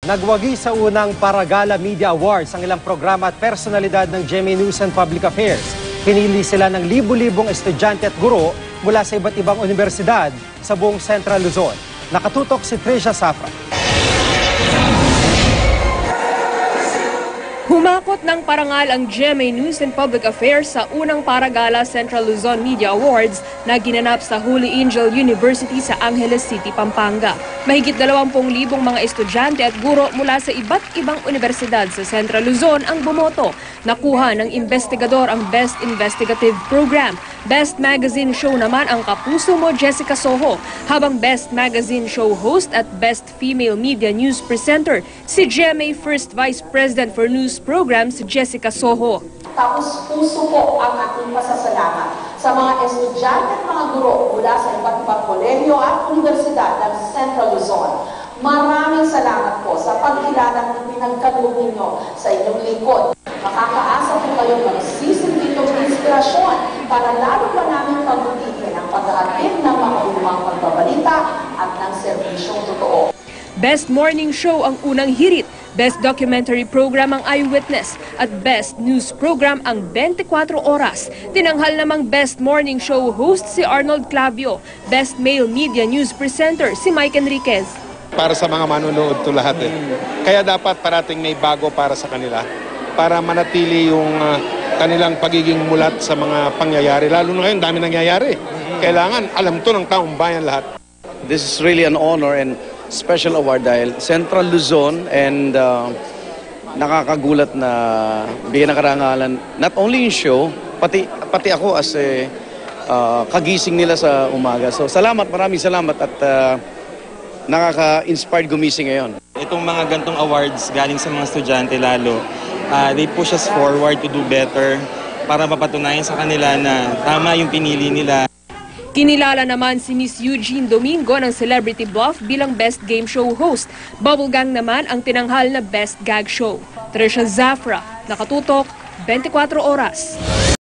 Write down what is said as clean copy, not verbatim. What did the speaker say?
Nagwagi sa unang Paragala Media Awards ang ilang programa at personalidad ng GMA News and Public Affairs. Pinili sila ng libu-libong estudyante at guro mula sa iba't ibang universidad sa buong Central Luzon. Nakatutok si Tricia Safra. Humakot ng parangal ang GMA News and Public Affairs sa unang Paragala Central Luzon Media Awards na ginanap sa Holy Angel University sa Angeles City, Pampanga. Mahigit 20,000 mga estudyante at guro mula sa iba't ibang universidad sa Central Luzon ang bumoto. Nakuha ng investigador ang Best Investigative Program. Best Magazine Show naman ang Kapuso Mo Jessica Soho, habang Best Magazine Show Host at Best Female Media News Presenter si GMA First Vice President for News Programs Jessica Soho. Tapos puso po ang ating pasasalamat sa mga estudyante at mga guro mula sa iba't ibang kolehiyo at universidad ng Central Luzon. Maraming salamat po sa pagkilalang pinagkaloob ninyo sa inyong lingkod. Makakaasa po kayong magsisilbing inspirasyon para lalo pa namin pagutihin ang paghahatid ng mga ulumang pagbabalita at ng serbisyong totoo. Best Morning Show ang unang hirit, Best Documentary Program ang Eyewitness at Best News Program ang 24 Oras. Tinanghal namang Best Morning Show host si Arnold Clavio, Best Male Media News Presenter si Mike Enriquez. Para sa mga manonood to lahat Kaya dapat parating may bago para sa kanila para manatili yung kanilang pagiging mulat sa mga pangyayari. Lalo na ngayon, dami nangyayari. Kailangan alam to ng taong bayan lahat. This is really an honor and special award dahil Central Luzon and nakakagulat na bigyan ng karangalan not only yung show, pati ako as kagising nila sa umaga. So salamat, maraming salamat at nakaka-inspired gumising ngayon. Itong mga gantong awards galing sa mga estudyante lalo, they push us forward to do better para mapatunayan sa kanila na tama yung pinili nila. Kinilala naman si Miss Eugene Domingo ng Celebrity Bluff bilang Best Game Show host. Bubblegang naman ang tinanghal na Best Gag Show. Tricia Zafra, Nakatutok, 24 Oras.